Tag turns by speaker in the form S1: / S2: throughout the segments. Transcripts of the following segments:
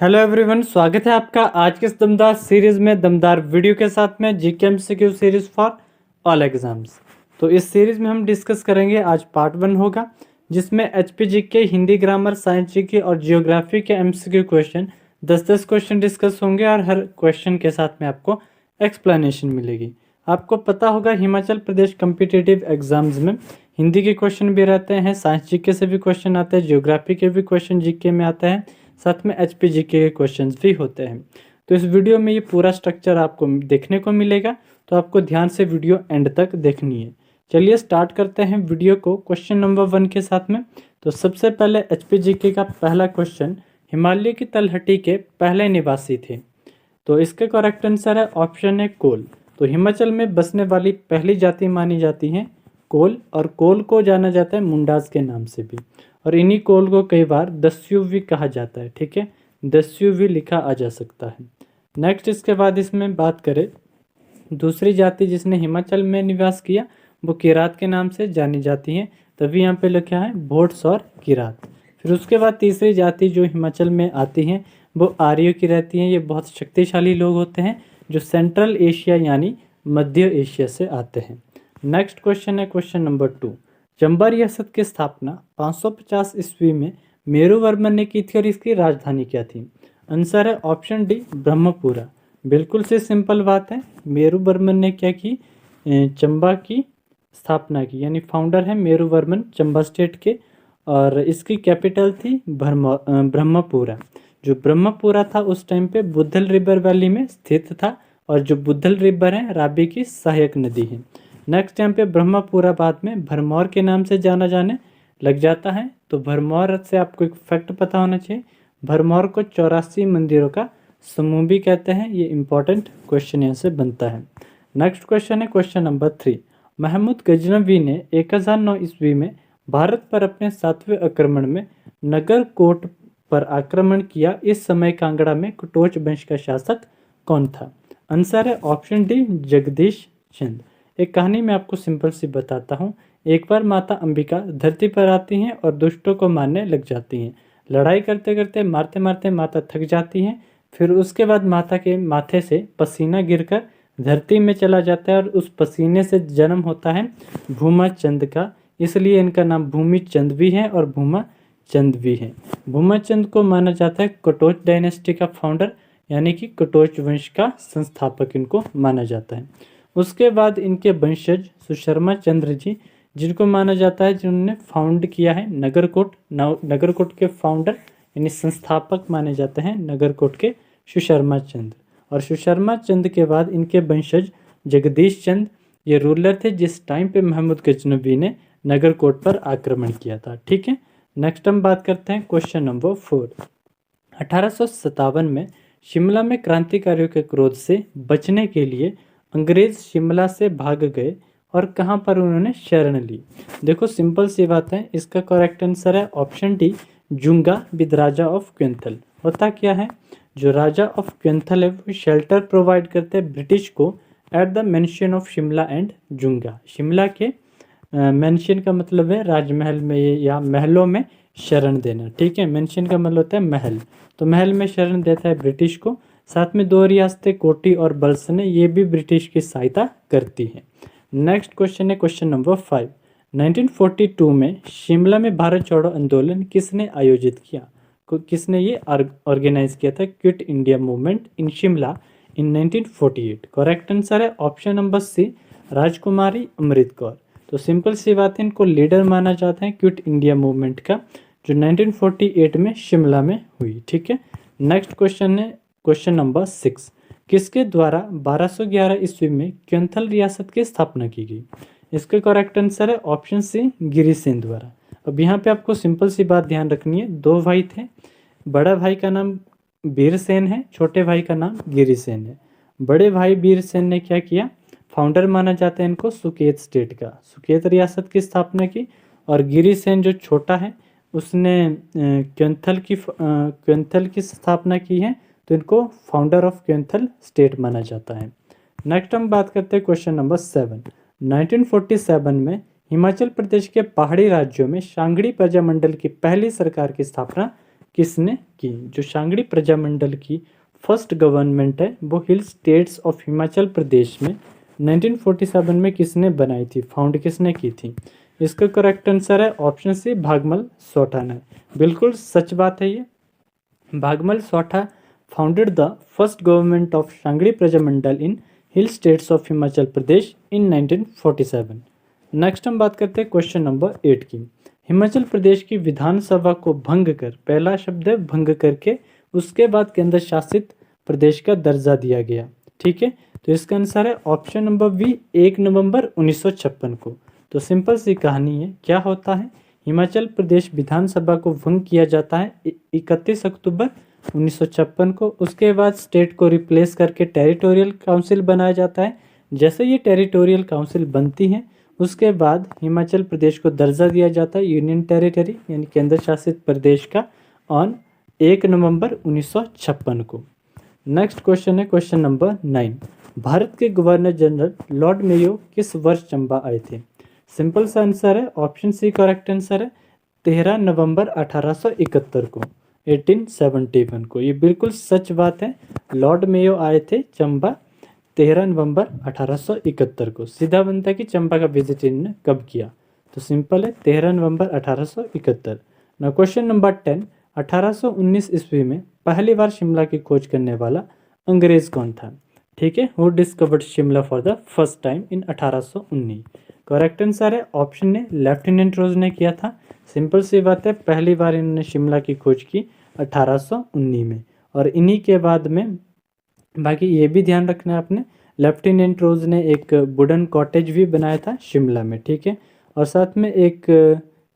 S1: Hello everyone, स्वागत है आपका आज के इस दमदार सीरीज में दमदार वीडियो के साथ में GK MCQ series for all exams. तो इस सीरीज में हम डिस्कस करेंगे, आज पार्ट 1 होगा जिसमें HP GK, Hindi grammar, science GK और जियोग्राफी के एमसीक्यू क्वेश्चन 10-10 क्वेश्चन डिस्कस होंगे और हर क्वेश्चन के साथ में आपको एक्सप्लेनेशन मिलेगी। आपको पता होगा हिमाचल प्रदेश कॉम्पिटिटिव एग्जाम्स में हिंदी के क्वेश्चन भी रहते हैं, साइंस जीके से भी क्वेश्चन आते हैं, जियोग्राफी के भी क्वेश्चन जीके में आते हैं, साथ में एचपी जीके के क्वेश्चंस भी होते हैं। तो इस वीडियो में ये पूरा स्ट्रक्चर आपको देखने को मिलेगा, तो आपको ध्यान से वीडियो एंड तक देखनी है। चलिए स्टार्ट करते हैं वीडियो को क्वेश्चन नंबर 1 के साथ में। तो सबसे पहले एचपी जीके का पहला क्वेश्चन, हिमालय की तलहटी के पहले निवासी थे। तो इसका करेक्ट आंसर है ऑप्शन है कोल। तो हिमाचल में बसने वाली पहली जाति मानी जाती है कोल, और कोल को जाना जाता है मुंडास के नाम से भी, और इन्हीं कोल को कई बार दस्युवी कहा जाता है। ठीक है, दस्युवी लिखा आ जा सकता है। नेक्स्ट इसके बाद इसमें बात करें, दूसरी जाति जिसने हिमाचल में निवास किया वो किरात के नाम से जानी जाती है, तभी यहाँ पे लिखा है भोट्स और किरात। फिर उसके बाद तीसरी जाति जो हिमाचल में आती है वो आर्यों की रहती है। ये बहुत शक्तिशाली लोग होते हैं जो सेंट्रल एशिया यानी मध्य एशिया से आते हैं। नेक्स्ट क्वेश्चन है क्वेश्चन नंबर 2, चंबा रियासत की स्थापना 550 ईस्वी में मेरुवर्मन ने की थी और इसकी राजधानी क्या थी? आंसर है ऑप्शन डी ब्रह्मपुरा। बिल्कुल से सिंपल बात है, मेरुवर्मन ने क्या की, चंबा की स्थापना की, यानी फाउंडर है मेरुवर्मन चंबा स्टेट के, और इसकी कैपिटल थी ब्रह्मपुरा। जो ब्रह्मपुरा था उस टाइम पे बुद्धल रिवर वैली में स्थित था, और जो बुद्धल रिवर है रावी की सहायक नदी है। नेक्स्ट यहाँ पे ब्रह्मपुरा बाद में भरमौर के नाम से जाना जाने लग जाता है। तो भरमौर से आपको एक फैक्ट पता होना चाहिए, भरमौर को 84 मंदिरों का समूह भी कहते हैं। ये इंपॉर्टेंट क्वेश्चन यहाँ से बनता है। नेक्स्ट क्वेश्चन है क्वेश्चन नंबर 3, महमूद गजनवी ने 1009 ईस्वी में भारत पर अपने 7वें आक्रमण में नगरकोट पर आक्रमण किया। इस समय कांगड़ा में कटोच वंश का शासक कौन था? आंसर है ऑप्शन डी जगदीश चंद। एक कहानी मैं आपको सिंपल सी बताता हूँ। एक बार माता अंबिका धरती पर आती हैं और दुष्टों को मारने लग जाती हैं। लड़ाई करते करते मारते मारते माता थक जाती हैं। फिर उसके बाद माता के माथे से पसीना गिरकर धरती में चला जाता है, और उस पसीने से जन्म होता है भूमा चंद का। इसलिए इनका नाम भूमि चंद भी है और भूमा चंद भी है। भूमा चंद को माना जाता है कटोच डायनेस्टी का फाउंडर, यानी कि कटोच वंश का संस्थापक इनको माना जाता है। उसके बाद इनके वंशज सुशर्मा चंद्र जी, जिनको माना जाता है जिन्होंने फाउंड किया है नगरकोट। नगरकोट के फाउंडर यानी संस्थापक माने जाते हैं नगरकोट के सुशर्मा चंद्र। और सुशर्मा चंद के बाद इनके वंशज जगदीश चंद, ये रूलर थे जिस टाइम पे महमूद गजनवी ने नगरकोट पर आक्रमण किया था। ठीक है, नेक्स्ट हम बात करते हैं क्वेश्चन नंबर 4, 1857 में शिमला में क्रांतिकारियों के क्रोध से बचने के लिए अंग्रेज शिमला से भाग गए, और कहाँ पर उन्होंने शरण ली? देखो सिंपल सी बात है, इसका करेक्ट आंसर है option D Junga with Raja of Keonthal. होता क्या है, जो राजा ऑफ क्वेंथल है वो शेल्टर प्रोवाइड करते हैं ब्रिटिश को at the mention of Shimla and Junga. Shimla के मेंशन का मतलब है राजमहल में या महलों में शरण देना। ठीक है, मेंशन का मतलब होता है महल, तो महल में शरण देता है ब्रिटिश को। साथ में 2 रियासतें कोटी और बल्सने, ये भी ब्रिटिश की सहायता करती हैं। नेक्स्ट क्वेश्चन है क्वेश्चन नंबर 5, 1942 में शिमला में भारत छोड़ो आंदोलन किसने आयोजित किया? किसने ये ऑर्गेनाइज किया था? Quit India movement in Shimla in 1948। Correct answer है ऑप्शन नंबर सी राजकुमारी अमृत कौर। तो सिंपल सी बात है, इनको लीडर माना जाता है क्विट इंडिया मूवमेंट का, जो 1948 में शिमला में हुई। ठीक है, नेक्स्ट क्वेश्चन है क्वेश्चन नंबर 6, किसके द्वारा 1211 ईस्वी में क्वेंथल रियासत की स्थापना की गई? इसका करेक्ट आंसर है ऑप्शन सी गिरिसेन द्वारा। अब यहाँ पे आपको सिंपल सी बात ध्यान रखनी है, 2 भाई थे, बड़ा भाई का नाम वीरसेन है, छोटे भाई का नाम गिरिसेन है। बड़े भाई वीरसेन ने क्या किया, फाउंडर माना जाता है इनको सुकेत स्टेट का, सुकेत रियासत की स्थापना की, और गिरिसेन जो छोटा है उसने क्वेंथल की स्थापना की है, तो इनको फाउंडर ऑफ क्वेंथल स्टेट माना जाता है। नेक्स्ट हम बात करते हैं क्वेश्चन नंबर 7, 1947 में हिमाचल प्रदेश के पहाड़ी राज्यों में शांगड़ी प्रजामंडल की पहली सरकार की स्थापना किसने की? जो शांगड़ी प्रजामंडल की फर्स्ट गवर्नमेंट है वो हिल स्टेट्स ऑफ हिमाचल प्रदेश में 1947 में किसने बनाई थी, फाउंड किसने की थी? इसका करेक्ट आंसर है ऑप्शन सी, भागमल सोठा ने। बिल्कुल सच बात है ये। Bhagmal Sautha founded the first government of Sangri Prajamandal in hill states of Himachal Pradesh in 1947। Next हम बात करते हैं क्वेश्चन नंबर 8 की। हिमाचल प्रदेश की विधानसभा को भंग कर, पहला शब्द है भंग करके, उसके बाद केंद्र शासित प्रदेश का दर्जा दिया गया। ठीक है, तो इसका आंसर है ऑप्शन नंबर बी, 1 नवंबर 1956 को। तो सिंपल सी कहानी है, क्या होता है, हिमाचल प्रदेश विधानसभा को भंग किया जाता है 31 अक्टूबर 1956 को। उसके बाद स्टेट को रिप्लेस करके टेरिटोरियल काउंसिल बनाया जाता है। जैसे ये टेरिटोरियल काउंसिल बनती है उसके बाद हिमाचल प्रदेश को दर्जा दिया जाता है यूनियन टेरिटरी यानी केंद्र शासित प्रदेश का ऑन 1 नवंबर 1956 को। नेक्स्ट क्वेश्चन है क्वेश्चन नंबर 9। भारत के गवर्नर जनरल लॉर्ड मेयो किस वर्ष चंबा आए थे? सिंपल सा आंसर है ऑप्शन सी करेक्ट आंसर है 13 नवंबर 1871 को, 1871 को। ये बिल्कुल सच बात है, लॉर्ड मेयो आए थे चंबा 13 नवंबर 1871 को। सीधा बनता है कि चंबा का विजिट इन्होंने कब किया, तो सिंपल है 13 नवंबर 1871। ना क्वेश्चन नंबर 10। 1819 ईस्वी में पहली बार शिमला की खोज करने वाला अंग्रेज कौन था? ठीक है, who discovered Shimla for the first time in 1819? Correct answer है ऑप्शन ए, लेफ्टिनेंट रोज ने किया था। सिंपल सी बात है, पहली बार इन्होंने शिमला की खोज की 1819 में। और इन्हीं के बाद में बाकी ये भी ध्यान रखना है आपने, लेफ्टिनेंट रोज ने एक वुडन कॉटेज भी बनाया था शिमला में। ठीक है, और साथ में एक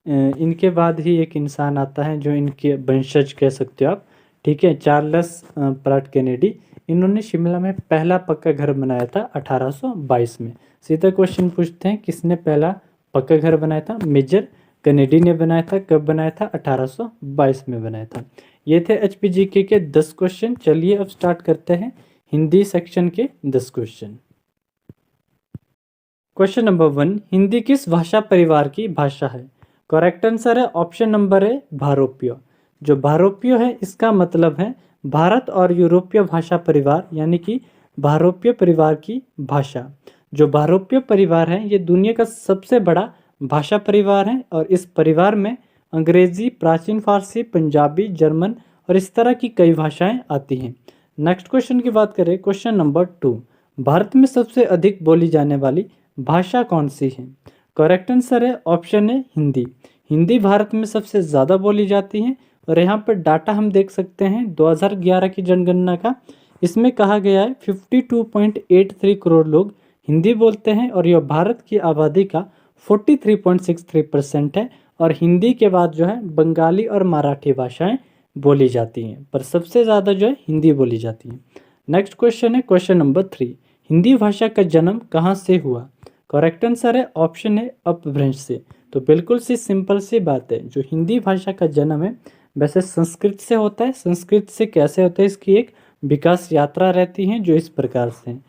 S1: इनके बाद ही एक इंसान आता है जो इनके वंशज कह सकते हो आप। ठीक है, चार्ल्स प्राट कैनेडी, इन्होंने शिमला में पहला पक्का घर बनाया था 1822 में। सीधा क्वेश्चन पूछते हैं, किसने पहला पक्का घर बनाया था? मेजर कैनेडी ने बनाया था। कब बनाया था? 1822 में बनाया था। ये थे HPGK के 10 क्वेश्चन। चलिए अब स्टार्ट करते हैं हिंदी सेक्शन के 10 क्वेश्चन। क्वेश्चन नंबर 1, हिंदी किस भाषा परिवार की भाषा है? करेक्ट आंसर है ऑप्शन नंबर ए, भारोपीय। जो भारोपीय है इसका मतलब है भारत और यूरोपीय भाषा परिवार यानी कि भारोपीय परिवार की भाषा। जो भारोपीय परिवार है ये दुनिया का सबसे बड़ा भाषा परिवार है और इस परिवार में अंग्रेजी, प्राचीन फारसी, पंजाबी, जर्मन और इस तरह की कई भाषाएं आती हैं। नेक्स्ट क्वेश्चन की बात करें, क्वेश्चन नंबर 2, भारत में सबसे अधिक बोली जाने वाली भाषा कौन सी है? करेक्ट आंसर है ऑप्शन ए, हिंदी। हिंदी भारत में सबसे ज़्यादा बोली जाती है और यहाँ पर डाटा हम देख सकते हैं 2011 की जनगणना का। इसमें कहा गया है 52.83 करोड़ लोग हिंदी बोलते हैं और यह भारत की आबादी का 43.63% है। और हिंदी के बाद जो है बंगाली और मराठी भाषाएं बोली जाती हैं, पर सबसे ज़्यादा जो है हिंदी बोली जाती है। नेक्स्ट क्वेश्चन है क्वेश्चन नंबर 3, हिंदी भाषा का जन्म कहाँ से हुआ? करेक्ट आंसर है ऑप्शन है, अपभ्रंश से। तो बिल्कुल सी सिंपल सी बात है, जो हिंदी भाषा का जन्म है वैसे संस्कृत से होता है। संस्कृत से कैसे होता है, इसकी एक विकास यात्रा रहती है जो इस प्रकार से है।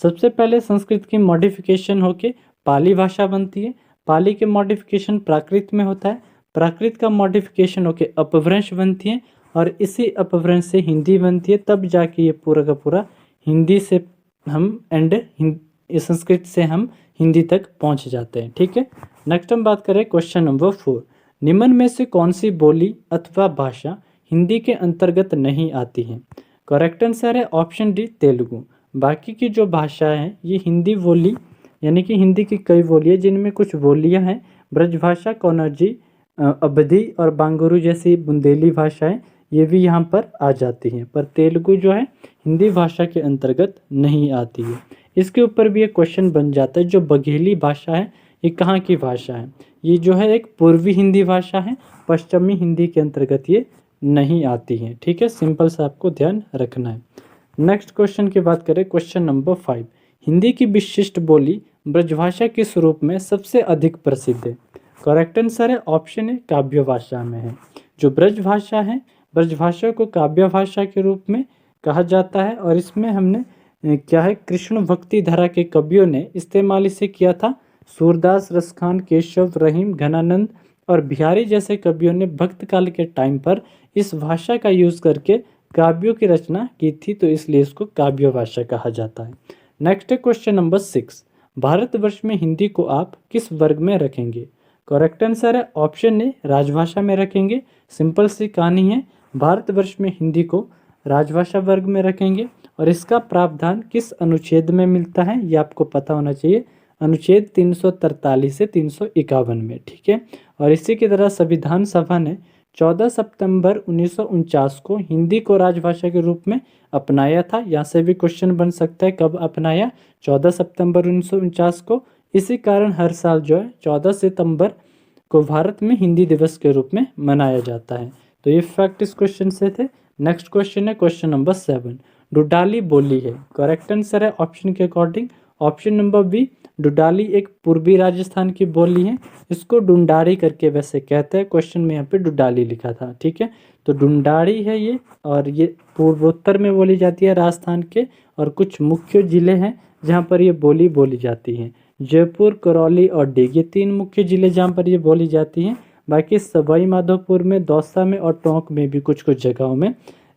S1: सबसे पहले संस्कृत की मॉडिफिकेशन होके पाली भाषा बनती है। पाली के मॉडिफिकेशन प्राकृत में होता है। प्राकृत का मॉडिफिकेशन होके अपभ्रंश बनती है और इसी अपभ्रंश से हिंदी बनती है। तब जाके ये पूरा का पूरा हिंदी से हम संस्कृत से हम हिंदी तक पहुंच जाते हैं। ठीक है, नेक्स्ट हम बात करें क्वेश्चन नंबर 4, निम्न में से कौन सी बोली अथवा भाषा हिंदी के अंतर्गत नहीं आती है? करेक्ट आंसर है ऑप्शन डी, तेलुगु। बाकी की जो भाषा है ये हिंदी बोली यानी कि हिंदी की कई बोलियाँ जिनमें कुछ बोलियाँ हैं ब्रजभाषा, कन्नौजी, अवधी और बांगुरू जैसी बुंदेली भाषाएं, ये भी यहाँ पर आ जाती हैं, पर तेलुगु जो है हिंदी भाषा के अंतर्गत नहीं आती है। इसके ऊपर भी एक क्वेश्चन बन जाता है, जो बघेली भाषा है ये कहाँ की भाषा है? ये जो है एक पूर्वी हिंदी भाषा है, पश्चिमी हिंदी के अंतर्गत ये नहीं आती है। ठीक है, सिंपल सा आपको ध्यान रखना है। नेक्स्ट क्वेश्चन की बात करें, क्वेश्चन नंबर 5, हिंदी की विशिष्ट बोली ब्रजभाषा के स्वरूप में सबसे अधिक प्रसिद्ध है? करेक्ट आंसर है ऑप्शन है, काव्य भाषा में है। जो ब्रजभाषा है, ब्रजभाषा को काव्य भाषा के रूप में कहा जाता है और इसमें हमने क्या है, कृष्ण भक्ति धारा के कवियों ने इस्तेमाल इसे किया था। सूरदास, रसखान, केशव, रहीम, घनानंद, और बिहारी जैसे कवियों ने भक्त काल के टाइम पर इस भाषा का यूज करके काव्यों की रचना की थी, तो इसलिए इसको काव्य भाषा कहा जाता है। नेक्स्ट है क्वेश्चन नंबर 6। भारतवर्ष में हिंदी को आप किस वर्ग में रखेंगे? करेक्ट आंसर है ऑप्शन ए, राजभाषा में रखेंगे। सिंपल सी कहानी है, भारतवर्ष में हिंदी को राजभाषा वर्ग में रखेंगे। और इसका प्रावधान किस अनुच्छेद में मिलता है, ये आपको पता होना चाहिए। अनुच्छेद 343 से 351 में, ठीक है। और इसी की तरह संविधान सभा ने 14 सितंबर 1949 को हिंदी को राजभाषा के रूप में अपनाया था। यहाँ से भी क्वेश्चन बन सकता है, कब अपनाया? 14 सितंबर 1949 को। इसी कारण हर साल जो है 14 सितंबर को भारत में हिंदी दिवस के रूप में मनाया जाता है। तो ये फैक्ट इस क्वेश्चन से थे। नेक्स्ट क्वेश्चन है क्वेश्चन नंबर 7। डुडाली बोली है, करेक्ट आंसर है ऑप्शन के अकॉर्डिंग ऑप्शन नंबर बी। डुडाली एक पूर्वी राजस्थान की बोली है, इसको डुंडारी करके वैसे कहते हैं। क्वेश्चन में यहाँ पे डुडाली लिखा था, ठीक है। तो डुंडारी है ये, और ये पूर्वोत्तर में बोली जाती है राजस्थान के। और कुछ मुख्य जिले हैं जहाँ पर ये बोली बोली जाती है। जयपुर, करौली और डिग, ये 3 मुख्य जिले जहाँ पर ये बोली जाती हैं। बाकी सवाई माधोपुर में, दौसा में और टोंक में भी कुछ कुछ जगहों में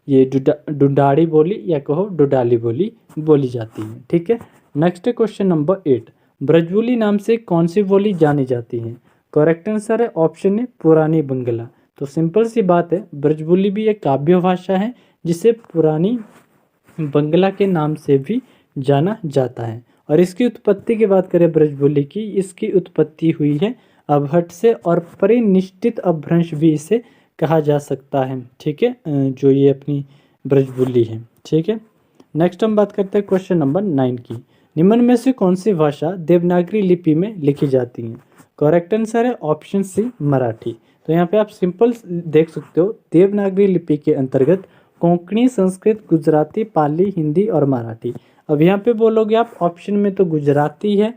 S1: ये डुडारी बोली या कहो डुडाली बोली बोली जाती है, ठीक है। Next question number 8। ब्रजबुली नाम से कौन सी बोली जानी जाती है? करेक्ट आंसर है ऑप्शन ए, पुरानी बंगला। तो सिंपल सी बात है, ब्रजबुली भी एक काव्य भाषा है जिसे पुरानी बंगला के नाम से भी जाना जाता है। और इसकी उत्पत्ति की बात करें ब्रजबुली की, इसकी उत्पत्ति हुई है अबहट से, और परिनिष्ठित अपभ्रंश भी इसे कहा जा सकता है, ठीक है, जो ये अपनी ब्रजबुली है, ठीक है। नेक्स्ट हम बात करते हैं क्वेश्चन नंबर 9 की। निम्न में से कौन सी भाषा देवनागरी लिपि में लिखी जाती है? करेक्ट आंसर है ऑप्शन सी, मराठी। तो यहाँ पे आप सिंपल देख सकते हो, देवनागरी लिपि के अंतर्गत कोंकणी, संस्कृत, गुजराती, पाली, हिंदी और मराठी। अब यहाँ पे बोलोगे आप ऑप्शन में तो गुजराती है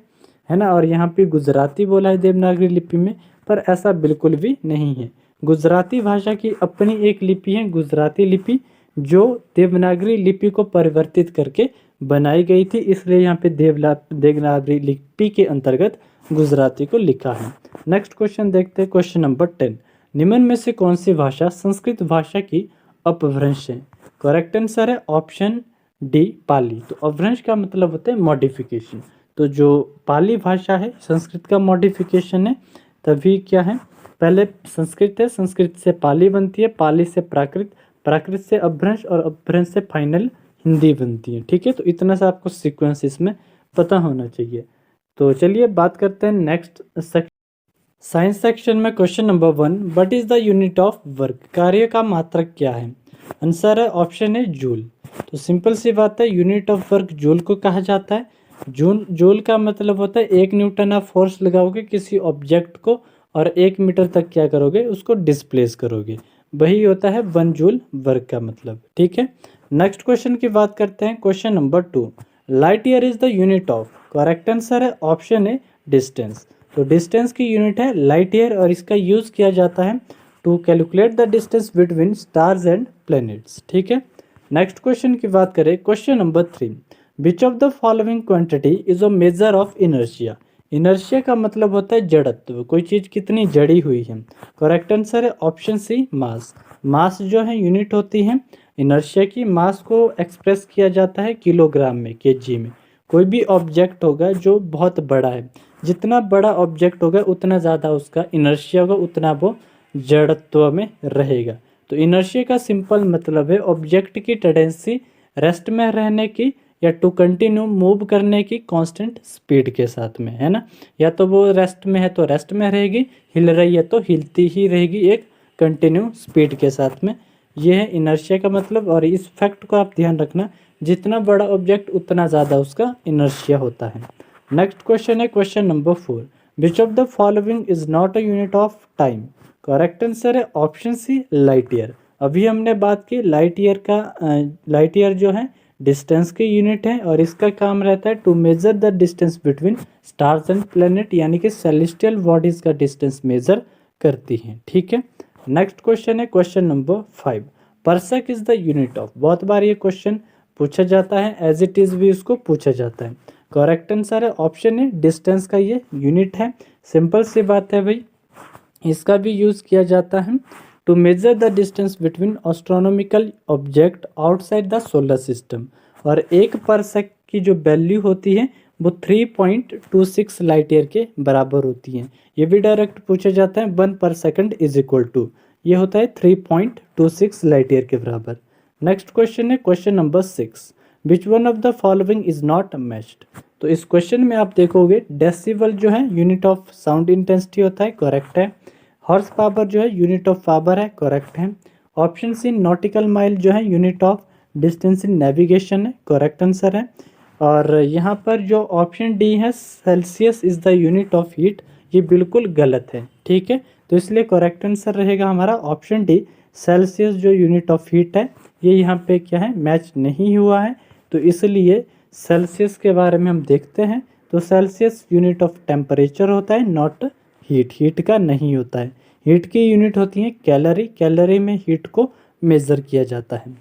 S1: ना, और यहाँ पे गुजराती बोला है देवनागरी लिपि में, पर ऐसा बिल्कुल भी नहीं है। गुजराती भाषा की अपनी एक लिपि है, गुजराती लिपि, जो देवनागरी लिपि को परिवर्तित करके बनाई गई थी, इसलिए यहाँ पे देवनागरी लिपि के अंतर्गत गुजराती को लिखा है। नेक्स्ट क्वेश्चन देखते हैं, क्वेश्चन नंबर 10। निम्न में से कौन सी भाषा संस्कृत भाषा की अपभ्रंश है? करेक्ट आंसर है ऑप्शन डी, पाली। तो अपभ्रंश का मतलब होता है मॉडिफिकेशन। तो जो पाली भाषा है संस्कृत का मॉडिफिकेशन है। तभी क्या है, पहले संस्कृत है, संस्कृत से पाली बनती है, पाली से प्राकृत, प्राकृत से अपभ्रंश और अपभ्रंश से फाइनल हिंदी बनती है, ठीक है। तो इतना सा आपको सीक्वेंस इसमें पता होना चाहिए। तो चलिए बात करते हैं नेक्स्ट सेक्शन, साइंस सेक्शन में। Question number 1, what is the unit of work? कार्य का मात्रक क्या है? आंसर है ऑप्शन है जूल। तो सिंपल सी बात है, यूनिट ऑफ वर्क जूल को कहा जाता है। जूल का मतलब होता है 1 न्यूटन आप फोर्स लगाओगे किसी ऑब्जेक्ट को और 1 मीटर तक क्या करोगे, उसको डिस्प्लेस करोगे, वही होता है 1 जूल वर्क का मतलब, ठीक है। नेक्स्ट क्वेश्चन की बात करते हैं, question number 2, light year is the unit of? Correct answer है ऑप्शन है डिस्टेंस। तो डिस्टेंस की यूनिट है लाइट ईयर, और इसका यूज किया जाता है to calculate the distance between stars and planets, ठीक है। नेक्स्ट क्वेश्चन की बात करें, question number 3, which of the following quantity is a measure of inertia? Inertia का मतलब होता है जड़त्व, कोई चीज कितनी जड़ी हुई है। करेक्ट आंसर है ऑप्शन सी, मास। मास जो है यूनिट होती है इनर्शिया की। मास को एक्सप्रेस किया जाता है किलोग्राम में, केजी में। कोई भी ऑब्जेक्ट होगा जो बहुत बड़ा है, जितना बड़ा ऑब्जेक्ट होगा उतना ज़्यादा उसका इनर्शिया होगा, उतना वो जड़त्व में रहेगा। तो इनर्शिया का सिंपल मतलब है ऑब्जेक्ट की टेंडेंसी रेस्ट में रहने की या टू कंटिन्यू मूव करने की कांस्टेंट स्पीड के साथ में, है ना। या तो वो रेस्ट में है तो रेस्ट में रहेगी, हिल रही है तो हिलती ही रहेगी एक कंटिन्यू स्पीड के साथ में। ये है इनर्शिया का मतलब, और इस फैक्ट को आप ध्यान रखना, जितना बड़ा ऑब्जेक्ट उतना ज़्यादा उसका इनर्शिया होता है। नेक्स्ट क्वेश्चन है question number 4, which of the following is not a unit of time? Correct answer है ऑप्शन सी, लाइट ईयर। अभी हमने बात की लाइट ईयर का, लाइट ईयर जो है डिस्टेंस की यूनिट है, और इसका काम रहता है to measure the distance between stars and planet, यानी कि सेलेस्टियल बॉडीज का डिस्टेंस मेजर करती हैं, ठीक है। नेक्स्ट क्वेश्चन है question number 5, parsec is the unit of? बहुत बार ये क्वेश्चन पूछा जाता है, एज इट इज भी उसको पूछा जाता है। करेक्ट आंसर है ऑप्शन है डिस्टेंस का ये यूनिट है। सिंपल सी बात है भाई, इसका भी यूज़ किया जाता है to measure the distance between astronomical object outside the solar system. और 1 परसेक की जो वैल्यू होती है वो 3.26 लाइट ईयर के बराबर होती है। ये भी डायरेक्ट पूछा जाता है 1 पर सेकंड इज इक्वल टू, ये होता है 3.26 लाइट ईयर के बराबर। नेक्स्ट क्वेश्चन है question number 6, which one of the following is not matched. तो इस क्वेश्चन में आप देखोगे डेसिबल जो है यूनिट ऑफ साउंड इंटेंसिटी होता है, करेक्ट है। हॉर्स पावर जो है यूनिट ऑफ पावर है, करेक्ट है। ऑप्शन सी नॉटिकल माइल जो है unit of distance in navigation है, करेक्ट आंसर है। और यहाँ पर जो ऑप्शन डी है Celsius is the unit of heat, ये बिल्कुल गलत है, ठीक है। तो इसलिए करेक्ट आंसर रहेगा हमारा ऑप्शन डी, सेल्सियस जो यूनिट ऑफ हीट है ये यहाँ पे क्या है, मैच नहीं हुआ है। तो इसलिए सेल्सियस के बारे में हम देखते हैं, तो सेल्सियस यूनिट ऑफ टेम्परेचर होता है, नॉट हीट, हीट का नहीं होता है। हीट की यूनिट होती है कैलोरी, कैलोरी में हीट को मेज़र किया जाता है।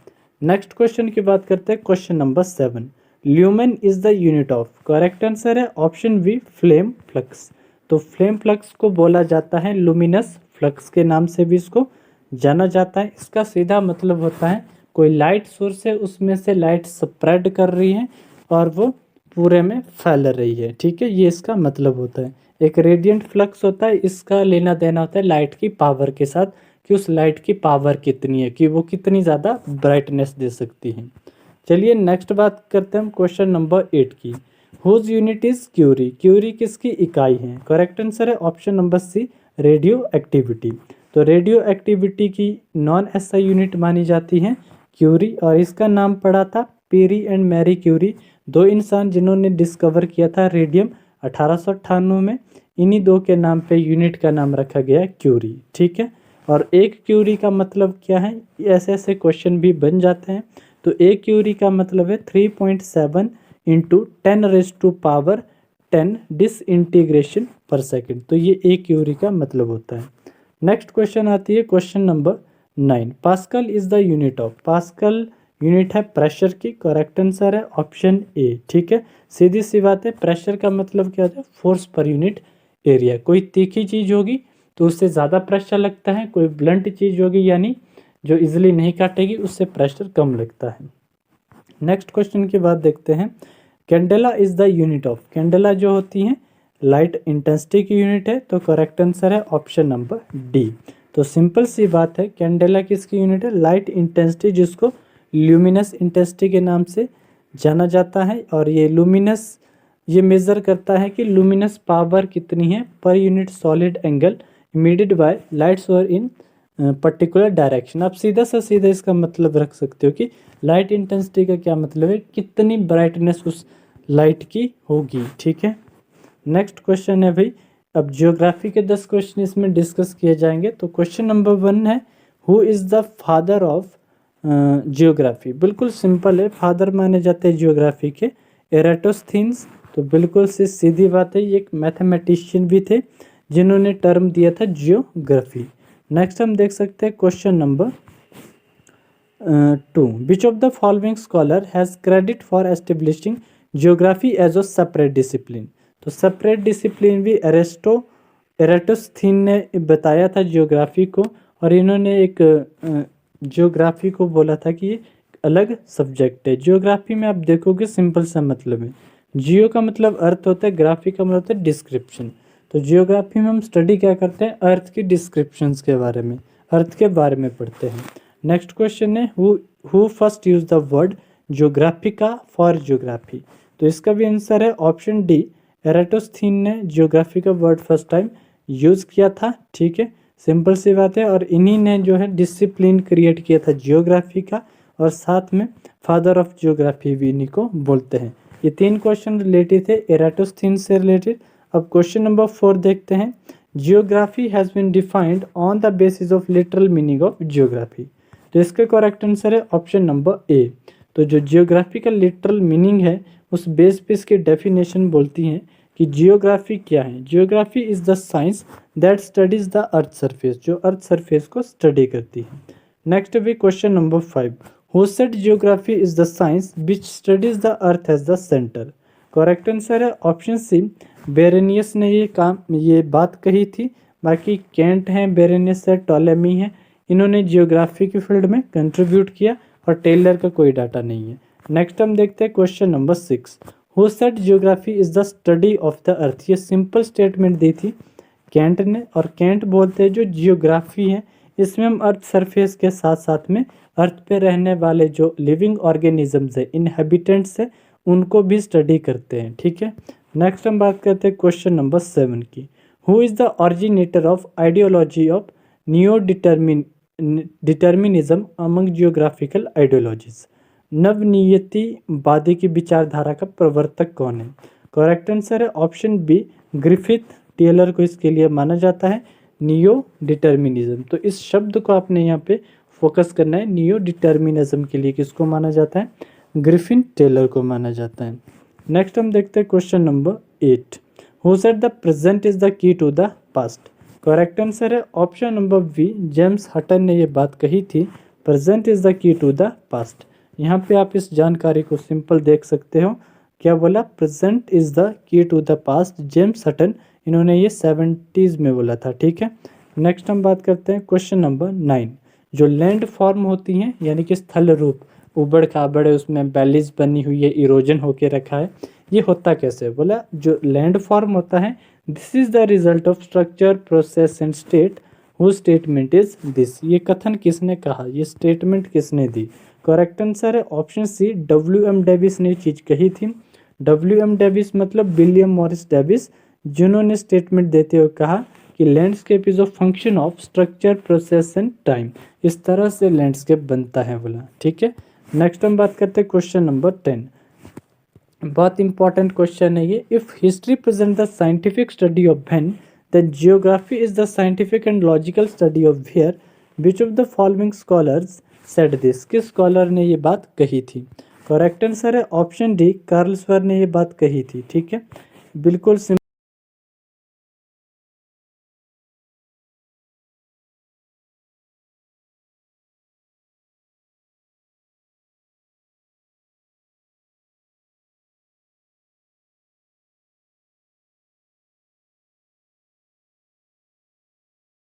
S1: नेक्स्ट क्वेश्चन की बात करते हैं, question number 7, lumen is the unit of, correct answer है ऑप्शन बी फ्लेम फ्लक्स। तो फ्लेम फ्लक्स को बोला जाता है लुमिनस फ्लक्स के नाम से भी इसको जाना जाता है। इसका सीधा मतलब होता है कोई लाइट सोर्स है उसमें से लाइट स्प्रेड कर रही है और वो पूरे में फैल रही है, ठीक है, ये इसका मतलब होता है। एक रेडियंट फ्लक्स होता है, इसका लेना देना होता है लाइट की पावर के साथ, कि उस लाइट की पावर कितनी है, कि वो कितनी ज़्यादा ब्राइटनेस दे सकती है। चलिए नेक्स्ट बात करते हैं हम क्वेश्चन नंबर 8 की, whose unit is curie, curie किसकी इकाई है, करेक्ट आंसर है option number C radioactivity. तो रेडियो एक्टिविटी की नॉन एसआई यूनिट मानी जाती है क्यूरी, और इसका नाम पड़ा था पेरी एंड मैरी क्यूरी, 2 इंसान जिन्होंने डिस्कवर किया था रेडियम 1898 में। इन्हीं 2 के नाम पे यूनिट का नाम रखा गया क्यूरी, ठीक है। और एक क्यूरी का मतलब क्या है, ऐसे ऐसे क्वेश्चन भी बन जाते हैं। तो एक क्यूरी का मतलब है 3.7 इंटू 10⁻10 डिसइंटीग्रेशन पर सेकेंड, तो ये एक क्यूरी का मतलब होता है। नेक्स्ट क्वेश्चन आती है question number 9, pascal is the unit of, pascal unit है प्रेशर की, करेक्ट आंसर है ऑप्शन ए, ठीक है। सीधी सी बात है, प्रेशर का मतलब क्या होता है, फोर्स पर यूनिट एरिया। कोई तीखी चीज़ होगी तो उससे ज़्यादा प्रेशर लगता है, कोई ब्लंट चीज़ होगी यानी जो इजीली नहीं काटेगी उससे प्रेशर कम लगता है। नेक्स्ट क्वेश्चन की बात देखते हैं, candela is the unit of, candela जो होती है लाइट इंटेंसिटी की यूनिट है, तो करेक्ट आंसर है ऑप्शन नंबर डी। तो सिंपल सी बात है, कैंडेला किसकी यूनिट है, लाइट इंटेंसिटी, जिसको ल्यूमिनस इंटेंसिटी के नाम से जाना जाता है। और ये लुमिनस ये मेज़र करता है कि लुमिनस पावर कितनी है per unit solid angle immediate by light सोर इन पर्टिकुलर डायरेक्शन। आप सीधा सा सीधा इसका मतलब रख सकते हो कि लाइट इंटेंसिटी का क्या मतलब है, कितनी ब्राइटनेस उस लाइट की होगी, ठीक है। नेक्स्ट क्वेश्चन है भाई, अब जियोग्राफी के 10 क्वेश्चन इसमें डिस्कस किए जाएंगे। तो क्वेश्चन नंबर 1 है, who is the father of geography. बिल्कुल सिंपल है, फादर माने जाते हैं जियोग्राफी के एराटोस्थीन्स। तो बिल्कुल से सीधी बात है, ये एक मैथमेटिशियन भी थे जिन्होंने टर्म दिया था जियोग्राफी। नेक्स्ट हम देख सकते हैं question number 2, which of the following scholar has credit for establishing geography as a separate discipline. तो सेपरेट डिसिप्लिन भी एराटोस्थीन ने बताया था जियोग्राफी को, और इन्होंने एक जियोग्राफी को बोला था कि ये अलग सब्जेक्ट है। जियोग्राफी में आप देखोगे सिंपल सा मतलब है, जियो का मतलब अर्थ होता है, ग्राफी का मतलब होता है डिस्क्रिप्शन। तो जियोग्राफी में हम स्टडी क्या करते हैं, अर्थ की डिस्क्रिप्शंस के बारे में, अर्थ के बारे में पढ़ते हैं। नेक्स्ट क्वेश्चन है, who first use the word geographica for geography. तो इसका भी आंसर है ऑप्शन डी, एराटोस्थीन ने जियोग्राफी का वर्ड फर्स्ट टाइम यूज़ किया था, ठीक है, सिंपल सी बात है। और इन्हीं ने जो है डिसिप्लिन क्रिएट किया था जियोग्राफी का, और साथ में फादर ऑफ जियोग्राफी भी इन्हीं को बोलते हैं। ये 3 क्वेश्चन रिलेटेड थे एराटोस्थीन से रिलेटेड। अब क्वेश्चन नंबर 4 देखते हैं, geography has been defined on the basis of literal meaning of geography. तो इसका करेक्ट आंसर है ऑप्शन नंबर ए। तो जो जियोग्राफी का लिटरल मीनिंग है उस बेस पे इसकी डेफिनेशन बोलती हैं कि जियोग्राफी क्या है। Geography is the science that studies the earth surface, जो अर्थ सरफेस को स्टडी करती है। नेक्स्ट भी question number 5, who said geography is the science which studies the earth as the centre. Correct answer है option C, Varenius ने ये बात कही थी, बाकी केंट हैं, बेरेनिस है, टॉलेमी है, इन्होंने जियोग्राफी की फील्ड में कंट्रीब्यूट किया और टेलर का कोई डाटा नहीं है। नेक्स्ट हम देखते हैं question number 6, who said geography is the study of the earth. ये सिंपल स्टेटमेंट दी थी केंट ने, और केंट बोलते हैं जो जियोग्राफी है इसमें हम अर्थ सरफेस के साथ साथ में अर्थ पे रहने वाले जो लिविंग ऑर्गेनिजम्स है, इनहेबिटेंट्स है, उनको भी स्टडी करते हैं। ठीक है, नेक्स्ट हम बात करते हैं क्वेश्चन नंबर 7 की, who is the originator of ideology of neo determinism among geographical ideologies. नवनियतिवादी की विचारधारा का प्रवर्तक कौन है? करेक्ट आंसर है ऑप्शन बी, ग्रिफिथ। टेलर को इसके लिए माना जाता है नियो डिटर्मिनिज्म। तो इस शब्द को आपने यहाँ पे फोकस करना है, नियो डिटर्मिनिज्म के लिए किसको माना जाता है? ग्रिफिन टेलर को माना जाता है। नेक्स्ट हम देखते हैं question number 8, who said the present is the key to the past. Correct answer है option number B, James Hutton ने ये बात कही थी, present is the key to the past. यहाँ पे आप इस जानकारी को सिंपल देख सकते हो, क्या बोला? Present is the key to the past, James Hutton, इन्होंने ये 70s में बोला था। ठीक है, नेक्स्ट हम बात करते हैं क्वेश्चन नंबर 9, जो लैंड फॉर्म होती हैं यानी कि स्थल रूप, उबड़ खाबड़ है, उसमें बैलीज बनी हुई है, इरोजन होके रखा है, ये होता कैसे? बोला जो लैंड फॉर्म होता है, this is the result of structure, process and state, who statement is this. ये कथन किसने कहा, ये स्टेटमेंट किसने दी? करेक्ट आंसर है ऑप्शन सी, WM डेविस ने चीज कही थी। WM डेविस मतलब विलियम मॉरिस डेविस, जिन्होंने स्टेटमेंट देते हुए कहा कि landscape is a function of structure, process and time. इस तरह से लैंडस्केप बनता है बोला। ठीक है, नेक्स्ट हम बात करते हैं क्वेश्चन नंबर 10, बहुत इंपॉर्टेंट क्वेश्चन है ये। If history present the scientific study of when, then geography is the scientific and logical study of where, which of the following scholars said this. किस स्कॉलर ने ये बात कही थी? करेक्ट आंसर है ऑप्शन डी, कार्ल स्वर ने ये बात कही थी। ठीक है, बिल्कुल